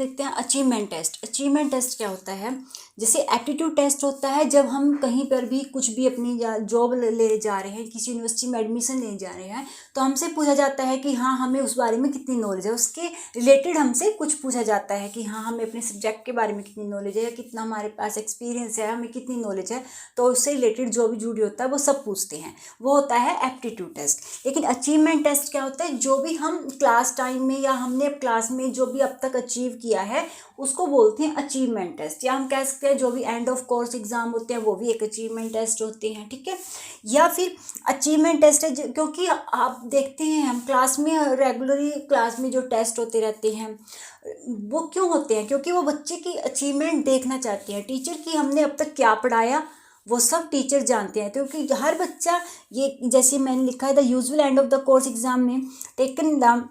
देखते हैं achievement test. Achievement test क्या होता है? जैसे एप्टीट्यूड टेस्ट होता है जब हम कहीं पर भी कुछ भी अपनी जॉब ले जा रहे हैं, किसी यूनिवर्सिटी में एडमिशन लेने जा रहे हैं, तो हमसे पूछा जाता है कि हाँ हमें उस बारे में कितनी नॉलेज है, उसके रिलेटेड हमसे कुछ पूछा जाता है कि हाँ हमें अपने सब्जेक्ट के बारे में कितनी नॉलेज है या कितना हमारे पास एक्सपीरियंस है, हमें कितनी नॉलेज है, तो उससे रिलेटेड जो भी जुड़ी होता है वो सब पूछते हैं। वो होता है एप्टीट्यूड टेस्ट। लेकिन अचीवमेंट टेस्ट क्या होता है? जो भी हम क्लास टाइम में या हमने क्लास में जो भी अब तक अचीव किया है उसको बोलते हैं अचीवमेंट टेस्ट। या हम कह सकते हैं जो भी एंड ऑफ कोर्स एग्जाम होते हैं वो भी एक अचीवमेंट टेस्ट होते हैं, ठीक है। या फिर अचीवमेंट टेस्ट है क्योंकि आप देखते हैं हम क्लास में रेगुलरली क्लास में जो टेस्ट होते रहते हैं वो क्यों होते हैं? क्योंकि वो बच्चे की अचीवमेंट देखना चाहते हैं। टीचर की हमने अब तक क्या पढ़ाया वो सब टीचर जानते हैं, क्योंकि हर बच्चा, ये जैसे मैंने लिखा है the usual end of the course exam में taken the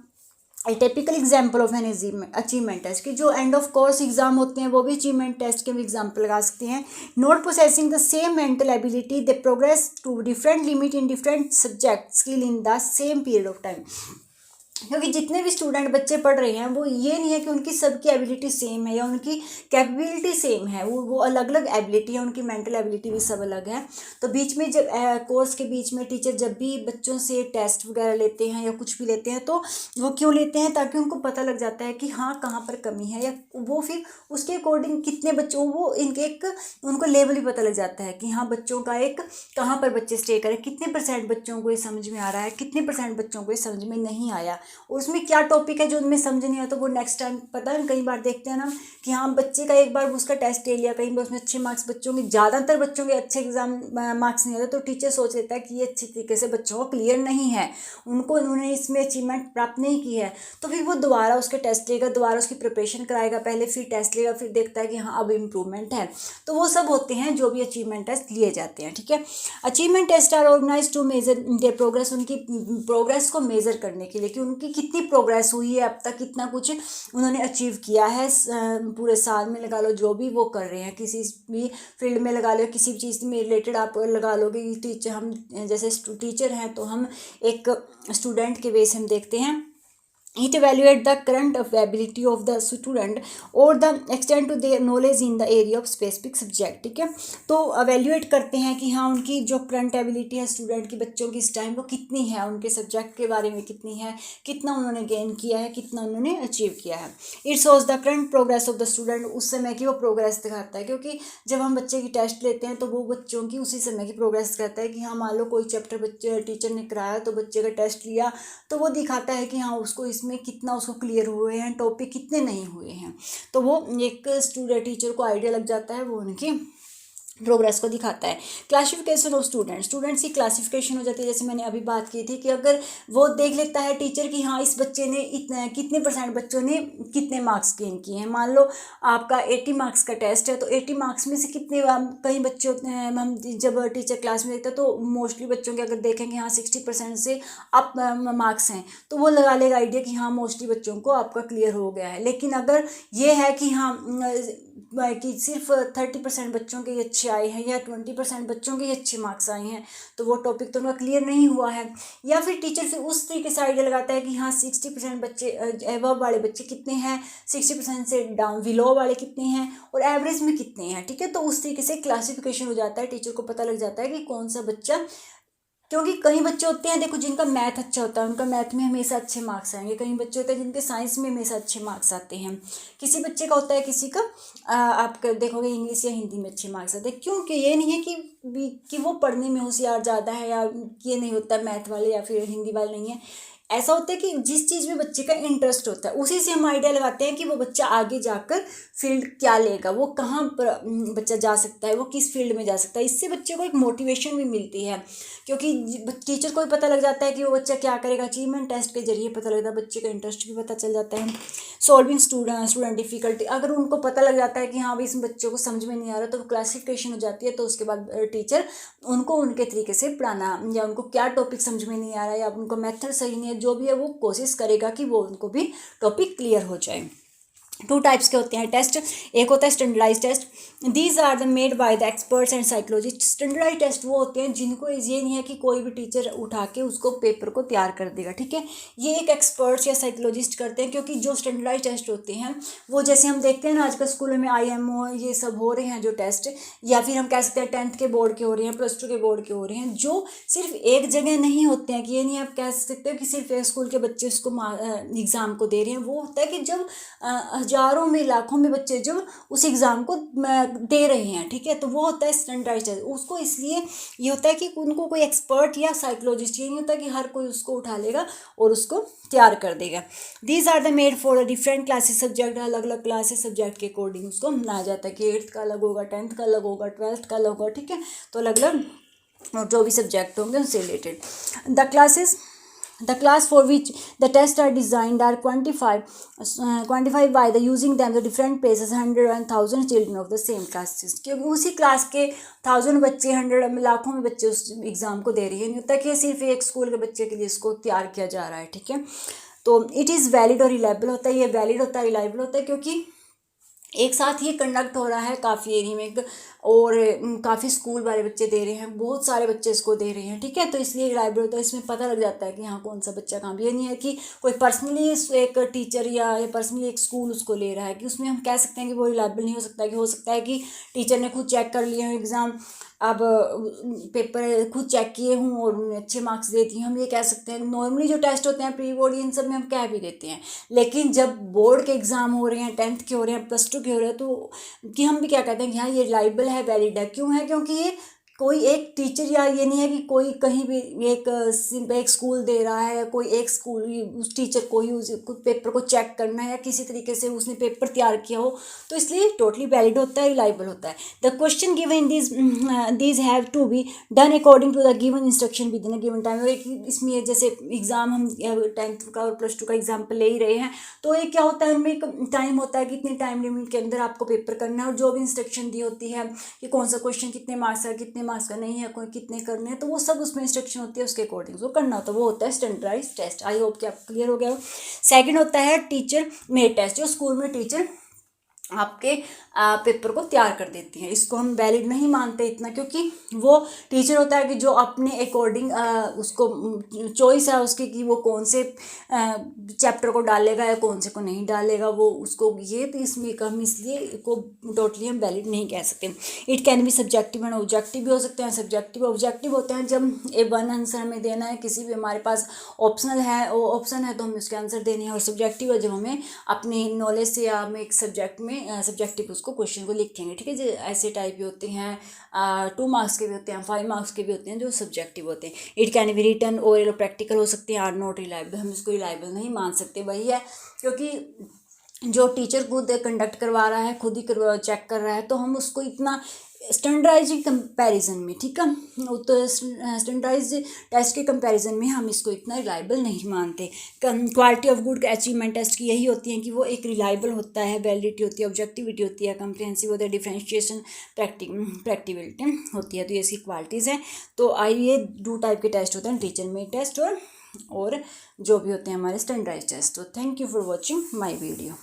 a typical example of an achievement test कि जो एंड ऑफ कोर्स एग्जाम होते हैं वो भी अचीवमेंट टेस्ट के भी एग्जाम्पल लगा सकते हैं। Not possessing the same mental ability they progress to different limit in different subject skill in the same period of time. क्योंकि जितने भी स्टूडेंट बच्चे पढ़ रहे हैं वो ये नहीं है कि उनकी सबकी एबिलिटी सेम है या उनकी कैपेबिलिटी सेम है, वो अलग अलग एबिलिटी है, उनकी मेंटल एबिलिटी भी सब अलग है। तो बीच में जब कोर्स के बीच में टीचर जब भी बच्चों से टेस्ट वगैरह लेते हैं या कुछ भी लेते हैं तो वो क्यों लेते हैं? ताकि उनको पता लग जाता है कि हाँ कहाँ पर कमी है, या वो फिर उसके अकॉर्डिंग कितने बच्चों वो इनके एक उनको लेवल ही पता लग जाता है कि हाँ बच्चों का एक कहाँ पर बच्चे स्टे करें, कितने % बच्चों को ये समझ में आ रहा है, कितने % बच्चों को ये समझ में नहीं आया, उसमें क्या टॉपिक है जो उनमें समझ नहीं आया तो वो नेक्स्ट टाइम पता है। कई बार देखते हैं ना कि हाँ बच्चे का एक बार उसका टेस्ट ले लिया, कहीं बार उसमें अच्छे मार्क्स बच्चों के, ज़्यादातर बच्चों के अच्छे एग्जाम मार्क्स नहीं आते तो टीचर सोच लेता है कि ये अच्छी तरीके से बच्चों को क्लियर नहीं है, उन्होंने इसमें अचीवमेंट प्राप्त नहीं की है, तो फिर वो दोबारा उसके टेस्ट लेगा, दोबारा उसकी प्रिपरेशन कराएगा, पहले फिर टेस्ट लेगा, फिर देखता है कि हाँ अब इम्प्रूवमेंट है। तो वो सब होते हैं जो भी अचीवमेंट टेस्ट लिए जाते हैं, ठीक है। Achievement test are organise to measure their progress, उनकी प्रोग्रेस को मेजर करने के लिए कि उनकी कितनी प्रोग्रेस हुई है, अब तक कितना कुछ उन्होंने अचीव किया है पूरे साल में, लगा लो जो भी वो कर रहे हैं, किसी भी फील्ड में लगा लो, किसी भी चीज़ में रिलेटेड आप लगा लोगे कि टीचर, हम जैसे टीचर हैं तो हम एक स्टूडेंट के बेस हम देखते हैं। It evaluate the current ability of the student or the extent to their knowledge in the area of specific subject, ठीक है। तो evaluate करते हैं कि हाँ उनकी जो करंट एबिलिटी है स्टूडेंट की, बच्चों की इस टाइम वो कितनी है, उनके सब्जेक्ट के बारे में कितनी है, कितना उन्होंने गेन किया है, कितना उन्होंने अचीव किया है। It shows the current progress of the student, उस समय की वो प्रोग्रेस दिखाता है, क्योंकि जब हम बच्चे की टेस्ट लेते हैं तो वो बच्चों की उसी समय की प्रोग्रेस कहता है कि हाँ मान लो कोई चैप्टर बच्चे टीचर ने कराया तो बच्चे का टेस्ट लिया तो वो दिखाता है कि हाँ उसको में कितना उसको क्लियर हुए हैं, टॉपिक कितने नहीं हुए हैं, तो वो एक स्टूडेंट टीचर को आइडिया लग जाता है, वो उनकी प्रोग्रेस को दिखाता है। क्लासिफिकेशन ऑफ स्टूडेंट्स की क्लासिफिकेशन हो जाती है, जैसे मैंने अभी बात की थी कि अगर वो देख लेता है टीचर कि हाँ इस बच्चे ने इतना, कितने % बच्चों ने कितने मार्क्स गेन किए हैं। मान लो आपका 80 मार्क्स का टेस्ट है तो 80 मार्क्स में से कितने, कई बच्चे होते हैं, हम जब टीचर क्लास में देखते हैं तो मोस्टली बच्चों के अगर देखेंगे हाँ 60% से अप मार्क्स हैं तो वो लगा लेगा आइडिया कि हाँ मोस्टली बच्चों को आपका क्लियर हो गया है। लेकिन अगर ये है कि हाँ कि सिर्फ 30% बच्चों के अच्छे आए हैं या 20% बच्चों के अच्छे मार्क्स आए हैं तो वो टॉपिक तो उनका क्लियर नहीं हुआ है। या फिर टीचर फिर उस तरीके से आइडिया लगाता है कि हाँ 60% बच्चे एबव वाले बच्चे कितने हैं, 60% से डाउन बिलो वाले कितने हैं और एवरेज में कितने हैं, ठीक है। तो उस तरीके से क्लासिफिकेशन हो जाता है, टीचर को पता लग जाता है कि कौन सा बच्चा, क्योंकि कई बच्चे होते हैं देखो जिनका मैथ अच्छा होता है, उनका मैथ में हमेशा अच्छे मार्क्स आएंगे, कई बच्चे होते हैं जिनके साइंस में हमेशा अच्छे मार्क्स आते हैं, किसी बच्चे का होता है, किसी का आप देखोगे इंग्लिश या हिंदी में अच्छे मार्क्स आते हैं। क्योंकि ये नहीं है कि वो पढ़ने में होशियार ज़्यादा है या ये नहीं होता मैथ वाले या फिर हिंदी वाले नहीं है, ऐसा होता है कि जिस चीज़ में बच्चे का इंटरेस्ट होता है उसी से हम आइडिया लगाते हैं कि वो बच्चा आगे जाकर फील्ड क्या लेगा, वो कहाँ पर बच्चा जा सकता है, वो किस फील्ड में जा सकता है। इससे बच्चे को एक मोटिवेशन भी मिलती है, क्योंकि टीचर को भी पता लग जाता है कि वो बच्चा क्या करेगा। अचीवमेंट टेस्ट के जरिए पता लगता है, बच्चे का इंटरेस्ट भी पता चल जाता है। सॉल्विंग स्टूडेंट डिफिकल्टी, अगर उनको पता लग जाता है कि हाँ भाई इस बच्चों को समझ में नहीं आ रहा तो क्लासिफिकेशन हो जाती है, तो उसके बाद टीचर उनको उनके तरीके से पढ़ाना, या उनको क्या टॉपिक समझ में नहीं आ रहा है या उनको मेथड सही नहीं है, जो भी है वो कोशिश करेगा कि वो उनको भी टॉपिक क्लियर हो जाए। टू टाइप्स के होते हैं टेस्ट। एक होता है standardise test, these are the made by the experts and psychologist. Standardise test वो होते हैं जिनको ये नहीं है कि कोई भी टीचर उठा के उसको पेपर को तैयार कर देगा, ठीक है। ये एक एक्सपर्ट्स या साइकोलॉजिस्ट करते हैं, क्योंकि जो स्टैंडर्डाइज टेस्ट होते हैं वो जैसे हम देखते हैं ना आजकल स्कूलों में IMO ये सब हो रहे हैं जो टेस्ट, या फिर हम कह सकते हैं 10th के बोर्ड के हो रहे हैं, +2 के बोर्ड के हो रहे हैं, जो सिर्फ एक जगह नहीं होते हैं। कि ये नहीं आप कह सकते हो कि सिर्फ एक स्कूल के बच्चे उसको एग्ज़ाम को दे रहे हैं। वो होता है कि जब हज़ारों में लाखों में बच्चे जब उस एग्ज़ाम को दे रहे हैं, ठीक है, तो वो होता है स्टैंडर्डाइज्ड टेस्ट। उसको इसलिए ये होता है कि उनको कोई एक्सपर्ट या साइकोलॉजिस्ट, ये नहीं होता कि हर कोई उसको उठा लेगा और उसको तैयार कर देगा। These are the made for different classes subject, अलग अलग क्लासेस सब्जेक्ट के अकॉर्डिंग उसको बनाया जाता है कि 8th का अलग होगा, 10th का अलग होगा, 12th का अलग होगा, ठीक है। तो अलग अलग और जो भी सब्जेक्ट होंगे उनसे related the class for which the tests are designed are quantified by the using them the different places 100 and 1000 children of the same classes। क्योंकि उसी क्लास के 1000 बच्चे 100 लाखों में बच्चे उस एग्ज़ाम को दे रही है, नहीं होता कि सिर्फ एक स्कूल के बच्चे के लिए इसको तैयार किया जा रहा है, ठीक है। तो इट इज़ वैलिड और रिलायबल होता है, ये वैलिड होता है, रिलायबल होता है, क्योंकि एक साथ ही कंडक्ट हो रहा है काफ़ी एरिया में और काफ़ी स्कूल वाले बच्चे दे रहे हैं, बहुत सारे बच्चे इसको दे रहे हैं, ठीक है। तो इसलिए रिलायबल होता है, इसमें पता लग जाता है कि हाँ कौन सा बच्चा कहाँ। ये नहीं है कि कोई पर्सनली एक टीचर या पर्सनली एक स्कूल उसको ले रहा है, कि उसमें हम कह सकते हैं कि वो रिलायबल नहीं हो सकता। कि हो सकता है कि टीचर ने खुद चेक कर लिया हो एग्ज़ाम, अब पेपर खुद चेक किए हूँ और उन्हें अच्छे मार्क्स देती हूँ, हम ये कह सकते हैं। नॉर्मली जो टेस्ट होते हैं प्री बोर्ड इन सब में हम कह भी देते हैं, लेकिन जब बोर्ड के एग्ज़ाम हो रहे हैं, 10th के हो रहे हैं, +2 के हो रहे हैं, तो कि हम भी क्या कहते हैं कि हाँ ये रिलायबल है, वैलिड है। क्यों है? क्योंकि ये कोई एक टीचर या ये नहीं है कि कोई कहीं भी एक स्कूल दे रहा है, कोई एक स्कूल उस टीचर को ही उस पेपर को चेक करना है या किसी तरीके से उसने पेपर तैयार किया हो, तो इसलिए टोटली वैलिड होता है, रिलायबल होता है। The question given these have to be done according to the given instruction within a given time. इसमें जैसे एग्ज़ाम हम 10th का और +2 का एग्जाम्पल ले ही रहे हैं, तो ये क्या होता है, उनमें एक टाइम होता है कि इतने टाइम लिमिट के अंदर आपको पेपर करना है, और जो भी इंस्ट्रक्शन दी होती है कि कौन सा क्वेश्चन कितने मार्क्स है, कितने मार्क्स का नहीं है, कोई कितने करने हैं, तो वो सब उसमें इंस्ट्रक्शन होती है, उसके अकॉर्डिंग वो करना होता है। वो होता है स्टैंडर्डाइज टेस्ट। आई होप कि आप क्लियर हो गया हो। सेकंड होता है टीचर मेड टेस्ट, जो स्कूल में टीचर आपके पेपर को तैयार कर देती हैं। इसको हम वैलिड नहीं मानते इतना, क्योंकि वो टीचर होता है कि जो अपने अकॉर्डिंग उसको चॉइस है उसकी कि वो कौन से चैप्टर को डालेगा या कौन से को नहीं डालेगा, वो उसको ये, तो इसमें हम इसलिए को टोटली हम वैलिड नहीं कह सकते। It can be subjective and objective भी हो सकते हैं। सब्जेक्टिव ऑब्जेक्टिव होते हैं जब वन आंसर हमें देना है, किसी भी हमारे पास ऑप्शन है तो हमें उसके आंसर देने हैं। और सब्जेक्टिव है जब हमें अपनी नॉलेज से या हम एक सब्जेक्ट में सब्जेक्टिव उसको क्वेश्चन को लिखेंगे, ठीक है जी। ऐसे टाइप के होते हैं, 2 मार्क्स के भी होते हैं, 5 मार्क्स के भी होते हैं जो सब्जेक्टिव होते हैं। इट कैन बी रिटन और प्रैक्टिकल हो सकते हैं। आर नॉट रिलायबल, हम इसको रिलायबल नहीं मान सकते। वही है, क्योंकि जो टीचर खुद कंडक्ट करवा रहा है, खुद ही चेक कर रहा है, तो हम उसको इतना स्टैंडर्डाइज कंपैरिजन में, ठीक है, तो स्टैंडर्डाइज टेस्ट के कंपैरिजन में हम इसको इतना रिलायबल नहीं मानते। Quality of good achievement test की यही होती है कि वो एक रिलायबल होता है, वैलिडिटी होती है, ऑब्जेक्टिविटी होती है, कम्प्रिहेंसिव होता है, डिफरेंशिएशन, प्रैक्टिबिलिटी होती है। तो ये इसकी क्वालिटीज़ हैं। तो ये 2 टाइप के टेस्ट होते हैं, टीचर मेड टेस्ट और जो भी होते हैं हमारे स्टैंडर्डाइज टेस्ट। तो thank you for watching my video.